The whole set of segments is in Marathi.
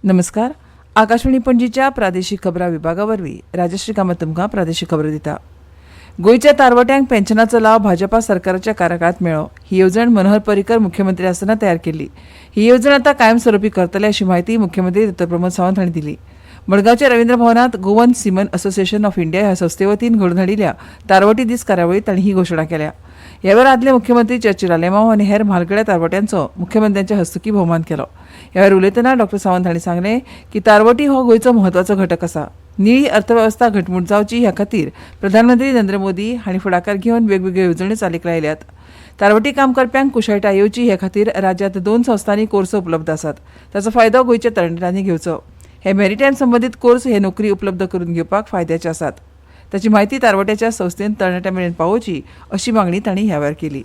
नमस्कार. आकाशवाणी पणजीच्या प्रादेशीक खबरां विभागावरवीं राजश्री कामत तुमकां प्रादेशीक खबरो दिता. गोंयच्या तारवट्यांक पेन्शनाचो लाव भाजपा सरकाराच्या कार्यकाळांत मेळ्ळो. ही येवजण मनोहर पर्रीकर मुख्यमंत्री आसतना तयार केल्ली. ही येवजण आतां कायमस्वरुपी करतले अशी माहिती मुख्यमंत्री डॉ. प्रमोद सावंत हांणी दिली. मडगांवच्या रवींद्र भवनांत गोवन सिमन असोसिएशन ऑफ इंडिया ह्या संस्थे वतीन घडोवन हाडिल्ल्या तारवटी दीस कार्यावळींत तांणी ही घोशणा केल्या. ह्या वेळार आदले मुख्यमंत्री चर्चिल आलेमांव आनी हेर म्हालगड्या तारवट्यांचो मुख्यमंत्र्यांच्या हस्तुकी भोवमान केलो. ह्या वेळार उलयतना डॉ. सावंत हांणी सांगलें की तारवटी हो गोंयचो म्हत्वाचो घटक आसा. निळी अर्थवेवस्था घटमूट जावची ह्या खातीर प्रधानमंत्री नरेंद्र मोदी हांणी फुडाकार घेवन वेगवेगळ्यो येवजण्यो चालीक लायल्यात. तारवटी काम करप्यांक कुशळटाय येवची हे खातीर राज्यांत 2 संस्थांनी कोर्स उपलब्ध आसात. ताचो फायदो गोंयच्या तरणाट्यांनी घेवचो. हे मॅरिटायम संबंदीत कोर्स हे नोकरी उपलब्ध करून घेवपाक फायद्याचे आसात. ताची म्हायती तारवट्याच्या संस्थेन तरणाट्यां मेरेन पावोवची अशी मागणी तांणी ह्या वेळार केली.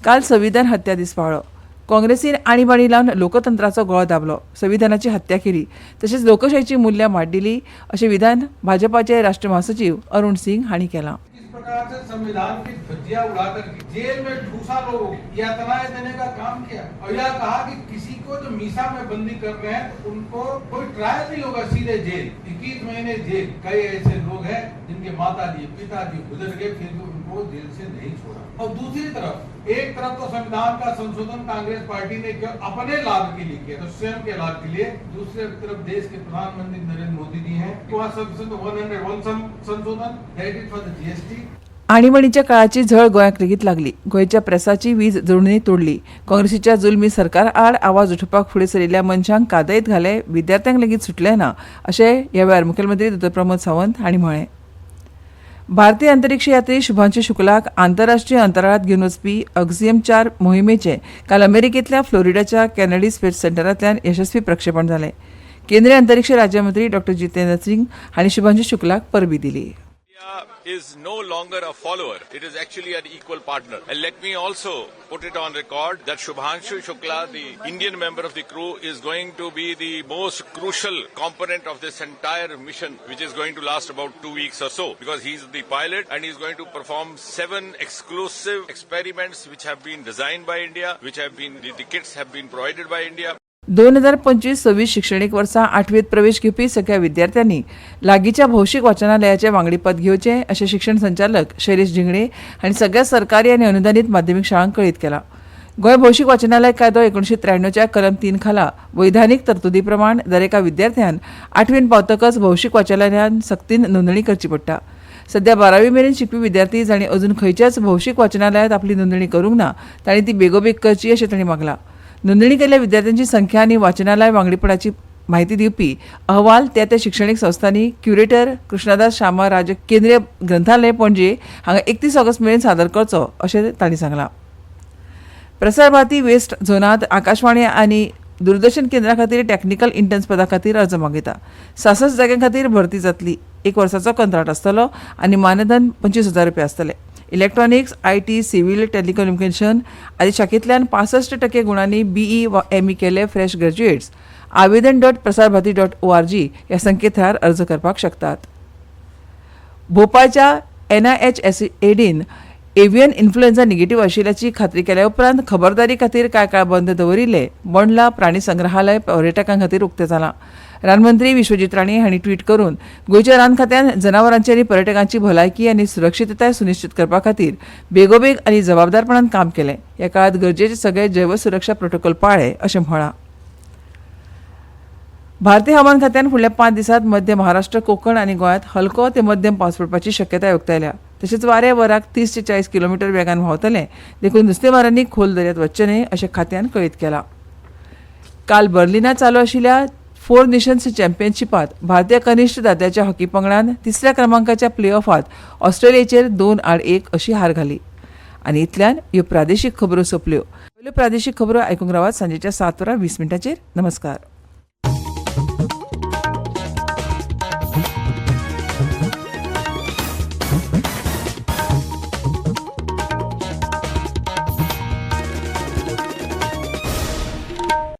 काल संविधान हत्या दीस पाळ्ळो. काँग्रेसीन आणीबाणी लावन लोकतंत्राचो गळो दाबलो, संविधानाची हत्या केली, तशेंच लोकशायेची मूल्यां माड्डिली अशें विधान भाजपाचे राष्ट्रीय महासचिव अरुण सिंग हांणी केलां. प्रकार से संविधान की धज्जियां उड़ाकर जेल में ठूसा लोगों यातनाएं देने का काम किया और यह कहा कि किसी को जो मीसा में बंदी कर रहे हैं तो उनको कोई ट्रायल नहीं होगा, सीधे जेल, 21 महीने जेल. कई ऐसे लोग हैं जिनके माताजी पिताजी गुजर गए, फिर भी उनको जेल से नहीं छोड़ा. और दूसरी तरफ एक तरफ तो संविधान का संशोधन कांग्रेस पार्टी ने अपने लाभ के लिए किया, तो स्वयं के लाभ के लिए. दूसरी तरफ देश के प्रधानमंत्री नरेंद्र मोदी जी हैं, तो 101 संशोधन that is for the GST. आणीबाणीच्या काळाची झळ गोंयाक लेगीत लागली. गोंयच्या प्रेसाची वीज जोडणी तोडली. काँग्रेसीच्या जुलमी सरकार आड आवाज उठोवपाक फुडें सरिल्ल्या मनशांक कादयत घाले, विद्यार्थ्यांक लेगीत सुटले ना अशें ह्या वेळार मुखेलमंत्री डॉ. प्रमोद सावंत हांणी म्हळें. भारतीय अंतरीक्ष यात्री शुभांशु शुक्लाक आंतरराष्ट्रीय अंतराळांत घेवन वचपी अक्सियम-4 मोहिमेचें काल अमेरिकेंतल्या फ्लोरिडाच्या केनेडी स्पेस सेंटरांतल्यान यशस्वी प्रक्षेपण जालें. केंद्रीय अंतरीक्ष राज्यमंत्री डॉ. जितेंद्र सिंग हांणी शुभांशु शुक्लाक परबी दिली. India is no longer a follower. It is actually an equal partner. And let me also put it on record that Shubhanshu Shukla, the Indian member of the crew, is going to be the most crucial component of this entire mission, which is going to last about 2 weeks or so, because he's the pilot and he's going to perform 7 exclusive experiments which have been designed by India, which have been, the kits have been provided by India. 2025-26 शिक्षणीक वर्सा 8वीत प्रवेश घेवपी सगळ्या विद्यार्थ्यांनी लागींच्या भौशीक वाचनालयाचे वांगडीपद घेवचें अशें शिक्षण संचालक शैलेश जिंगडे हांणी सगळ्या सरकारी आनी अनुदानीत माध्यमीक शाळांक कळीत केलां. गोंय भौशीक वाचनालय कायदो 1993च्या कलम 3 खाला वैधानीक तरतुदी प्रमाण दरेका विद्यार्थ्यान 8वीत पावतकच भौशीक वाचनालयान सक्तीन नोंदणी करची पडटा. सध्या 12वी मेरेन शिकपी विद्यार्थी जांणी अजून खंयच्याच भौशीक वाचनालयांत आपली नोंदणी करूंक ना तांणी ती बेगोबेग करची अशें तांणी मागलां. नोंदणी केल्ल्या विद्यार्थ्यांची संख्या आनी वाचनालय वांगडीपणाची म्हायती दिवपी अहवाल त्या शिक्षणीक संस्थांनी क्युरेटर कृष्णदास श्यामा राज केंद्रीय ग्रंथालय पणजे हांगा 31 ऑगस्ट मेरेन सादर करचो अशें तांणी सांगलां. प्रसार भारती वेस्ट झोनांत आकाशवाणी आनी दूरदर्शन केंद्रा खातीर टॅक्निकल इंटर्न्स पदा खातीर अर्ज मागिता. 66 जाग्यां खातीर भरती जातली. 1 वर्साचो कंत्राट आसतलो आनी मानधन 25,000 रुपया आसतलें. इलेक्ट्रॉनिक्स, आयटी, सिव्हिल, टेलिकम्युनिकेशन आदी शाखेंतल्यान 65% गुणांनी BE वा ME केले फ्रेश ग्रॅज्युएट्स awedan.prasarbharati.org ह्या संकेतथळार अर्ज करपाक शकतात. भोपाळच्या NIHSADन एव्हियन इन्फ्लुएन्झा निगेटिव्ह आशिल्ल्याची खात्री केल्या उपरांत खबरदारी खातीर कांय काळ बंद दवरिल्ले बोंडला प्राणी संग्रहालय पर्यटकां खातीर उक्तें जालां. रानमंत्री विश्वजीत राणे हांणी ट्वीट करून गोंयच्या रान खात्यान जनावरांची आनी पर्यटकांची भलायकी आनी सुरक्षीतताय सुनिश्चित करपा खातीर बेगोबेग आनी जबाबदारपणान काम केलें. ह्या काळांत गरजेचे सगळे जैव सुरक्षा प्रोटोकॉल पाळ्ळे अशें म्हळां. भारतीय हवामान खात्यान फुडल्या 5 दिसांत मध्य महाराष्ट्र, कोंकण आनी गोंयांत हलको ते मध्यम पावस पडपाची शक्यताय उक्तायल्या. तशेंच वारे वराक 30 ते 40 किलोमीटर वेगान व्हांवतले, देखून नुस्तेमारांनी खोल दर्यांत वच्चे न्हय अशें खात्यान कळीत केलां. काल बर्लिनांत चालू आशिल्ल्या 4 नेशन्स चॅम्पियनशिपांत भारतीय कनिश्ठ दादल्याच्या हॉकी पंगडान 3ऱ्या क्रमांकाच्या प्ले ऑफांत ऑस्ट्रेलियाचेर 2-8 अशी हार घाली. आनी इतल्यान ह्यो प्रादेशीक खबरो सोंपल्यो. पयल्यो प्रादेशीक खबरो आयकूंक रावात सांजेच्या 7:20 नमस्कार.